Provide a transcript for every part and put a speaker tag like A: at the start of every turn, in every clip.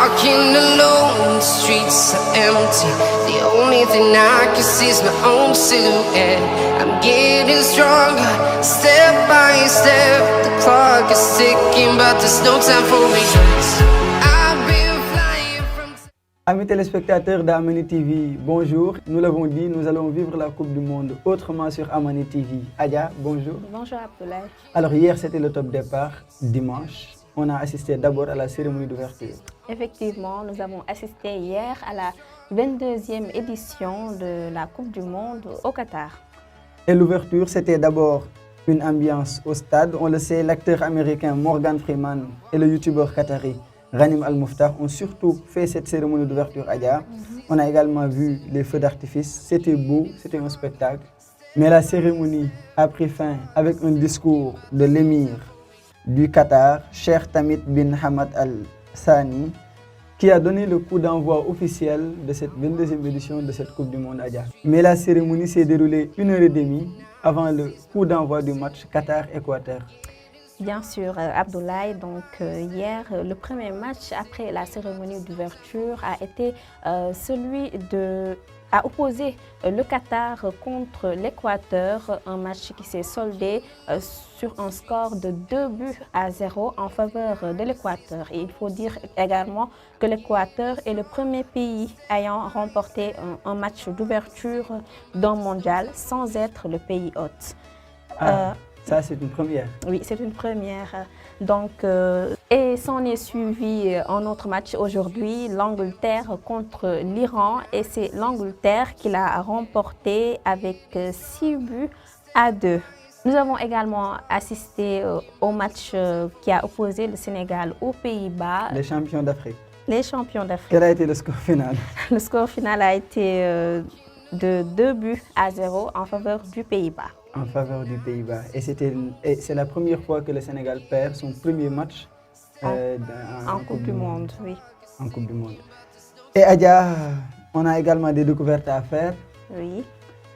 A: walking alone, the streets are empty. The only thing I can see is my own silhouette. I'm getting stronger, step by step. The clock is ticking, but there's no time for regrets. I've been flying from...
B: Amis téléspectateurs d'Amani TV, bonjour. Nous l'avons dit, nous allons vivre la Coupe du Monde autrement sur Amani TV. Adia, bonjour.
C: Bonjour Abdoulaye.
B: Alors hier, c'était le top départ, dimanche. On a assisté d'abord à la cérémonie d'ouverture.
C: Effectivement, nous avons assisté hier à la 22e édition de la Coupe du Monde au Qatar.
B: Et l'ouverture, c'était d'abord une ambiance au stade. On le sait, l'acteur américain Morgan Freeman et le youtubeur qatari Ghanim Al Mouftah ont surtout fait cette cérémonie d'ouverture à Dia. On a également vu les feux d'artifice. C'était beau, c'était un spectacle. Mais la cérémonie a pris fin avec un discours de l'émir du Qatar, Cheikh Tamim bin Hamad Al Thani, qui a donné le coup d'envoi officiel de cette 22e édition de cette Coupe du Monde à Dia. Mais la cérémonie s'est déroulée 1h30 avant le coup d'envoi du match Qatar-Équateur.
C: Bien sûr, Abdoulaye, donc hier, le premier match après la cérémonie d'ouverture a été a opposé le Qatar contre l'Équateur, un match qui s'est soldé sur un score de 2-0 en faveur de l'Équateur. Et il faut dire également que l'Équateur est le premier pays ayant remporté un match d'ouverture d'un mondial sans être le pays hôte.
B: Ça, c'est une première.
C: Oui, c'est une première. Donc, et s'en est suivi un autre match aujourd'hui, l'Angleterre contre l'Iran. Et c'est l'Angleterre qui l'a remporté avec 6-2. Nous avons également assisté au match qui a opposé le Sénégal aux Pays-Bas.
B: Les champions d'Afrique.
C: Les champions d'Afrique.
B: Quel a été le score final?
C: Le score final a été de 2-0 en faveur du Pays-Bas.
B: En faveur du Pays-Bas. Et c'est la première fois que le Sénégal perd son premier match
C: en Coupe du Monde. Oui.
B: En Coupe du Monde. Et Adia, on a également des découvertes à faire.
C: Oui.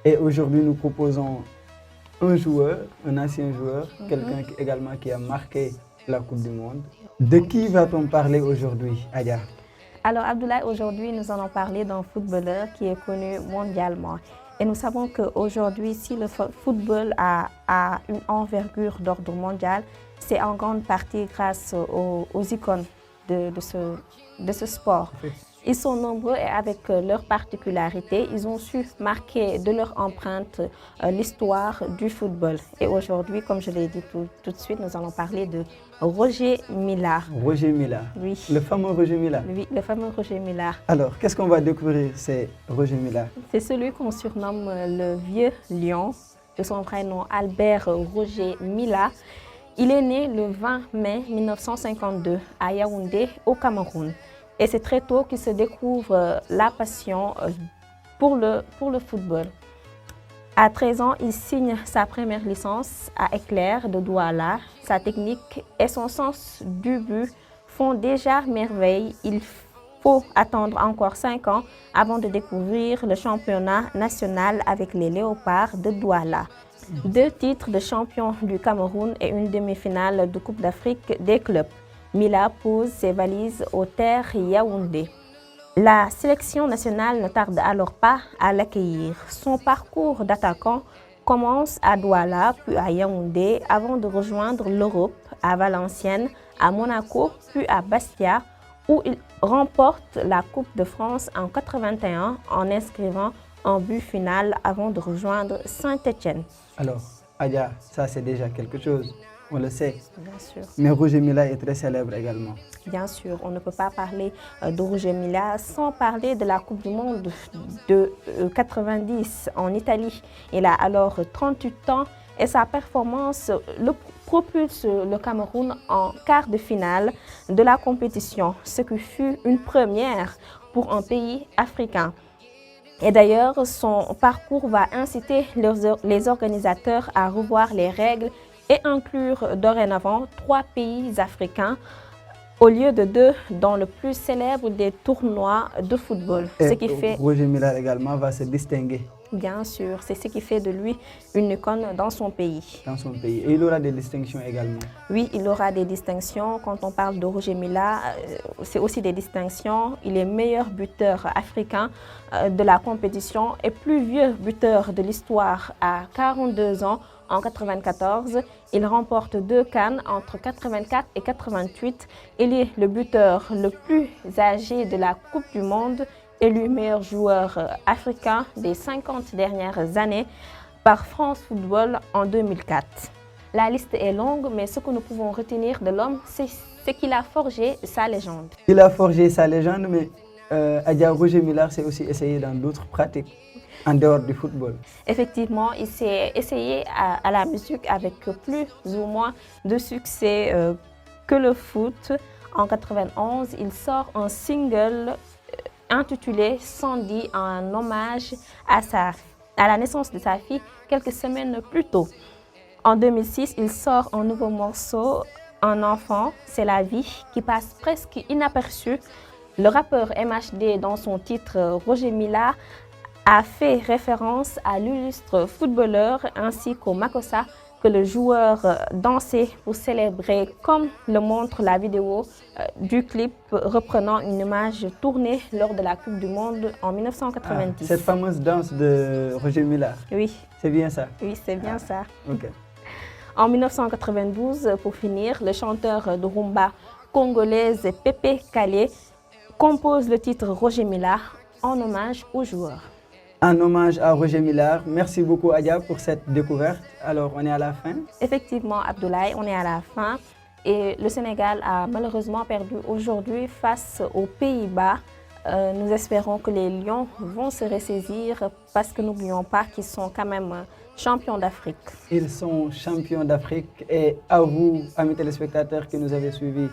B: Et aujourd'hui, nous proposons un joueur, un ancien joueur, quelqu'un également qui a marqué la Coupe du Monde. De qui va-t-on parler aujourd'hui, Adia?
C: Alors Abdoulaye, aujourd'hui, nous allons parler d'un footballeur qui est connu mondialement. Et nous savons qu'aujourd'hui, si le football a une envergure d'ordre mondial, c'est en grande partie grâce aux icônes de ce sport. Ils sont nombreux et avec leurs particularités, ils ont su marquer de leur empreinte l'histoire du football. Et aujourd'hui, comme je l'ai dit tout de suite, nous allons parler de Roger Mila.
B: Roger Mila.
C: Oui.
B: Le fameux Roger Mila.
C: Oui, le fameux Roger Mila.
B: Alors, qu'est-ce qu'on va découvrir, c'est Roger Mila?
C: C'est celui qu'on surnomme le vieux lion, de son vrai nom Albert Roger Mila. Il est né le 20 mai 1952 à Yaoundé, au Cameroun. Et c'est très tôt qu'il se découvre la passion pour le football. À 13 ans, il signe sa première licence à Éclair de Douala. Sa technique et son sens du but font déjà merveille. Il faut attendre encore 5 ans avant de découvrir le championnat national avec les Léopards de Douala. 2 titres de champion du Cameroun et une demi-finale de Coupe d'Afrique des clubs. Mila pose ses valises aux terres Yaoundé. La sélection nationale ne tarde alors pas à l'accueillir. Son parcours d'attaquant commence à Douala, puis à Yaoundé, avant de rejoindre l'Europe, à Valenciennes, à Monaco, puis à Bastia, où il remporte la Coupe de France en 1981 en inscrivant un but final avant de rejoindre Saint-Étienne.
B: Alors, Adia, ça c'est déjà quelque chose. On le sait.
C: Bien sûr.
B: Mais Roger Mila est très célèbre également.
C: Bien sûr, on ne peut pas parler de Roger Mila sans parler de la Coupe du Monde de 90 en Italie. Il a alors 38 ans et sa performance le propulse le Cameroun en quart de finale de la compétition, ce qui fut une première pour un pays africain. Et d'ailleurs, son parcours va inciter les organisateurs à revoir les règles et inclure dorénavant 3 pays africains au lieu de 2 dans le plus célèbre des tournois de football.
B: Et ce qui fait Roger Mila également va se distinguer
C: bien sûr. C'est ce qui fait de lui une icône dans son pays.
B: Dans son pays. Et il aura des distinctions également.
C: Oui, il aura des distinctions. Quand on parle de Roger Mila, c'est aussi des distinctions. Il est meilleur buteur africain de la compétition et plus vieux buteur de l'histoire à 42 ans. En 1994, il remporte 2 CAN entre 84 et 88. Il est le buteur le plus âgé de la Coupe du Monde, élu meilleur joueur africain des 50 dernières années par France Football en 2004. La liste est longue, mais ce que nous pouvons retenir de l'homme, c'est ce qu'il a forgé sa légende.
B: Il a forgé sa légende, mais Adja Roger Mila s'est aussi essayé dans d'autres pratiques en dehors du football.
C: Effectivement, il s'est essayé à la musique avec plus ou moins de succès que le foot. En 1991, il sort un single intitulé Sandy en hommage à la naissance de sa fille quelques semaines plus tôt. En 2006, il sort un nouveau morceau, Un enfant, c'est la vie, qui passe presque inaperçu. Le rappeur MHD, dans son titre Roger Mila, a fait référence à l'illustre footballeur ainsi qu'au Makossa que le joueur dansait pour célébrer, comme le montre la vidéo du clip reprenant une image tournée lors de la Coupe du Monde en 1990.
B: Cette fameuse danse de Roger Mila.
C: Oui.
B: C'est bien ça?
C: Oui, c'est bien ça.
B: Ok.
C: En 1992, pour finir, le chanteur de rumba congolaise Pépé Kalé compose le titre Roger Mila en hommage au joueur.
B: En hommage à Roger Mila, merci beaucoup Adja pour cette découverte. Alors on est à la fin.
C: Effectivement, Abdoulaye, on est à la fin et le Sénégal a malheureusement perdu aujourd'hui face aux Pays-Bas. Nous espérons que les Lions vont se ressaisir parce que n'oublions pas qu'ils sont quand même champions d'Afrique.
B: Ils sont champions d'Afrique et à vous, amis téléspectateurs qui nous avez suivis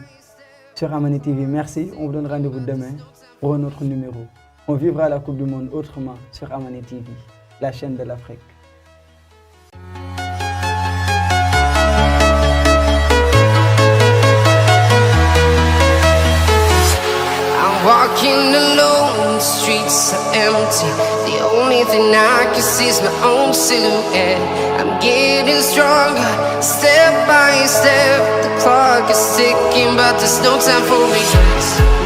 B: sur Amani TV, merci. On vous donne rendez-vous demain pour un autre numéro. On vivra la Coupe du Monde autrement sur Amani TV, la chaîne de l'Afrique.
A: Walking alone, the streets are empty. The only thing I can see is my own silhouette. I'm getting stronger, step by step. The clock is ticking, but there's no time for regrets.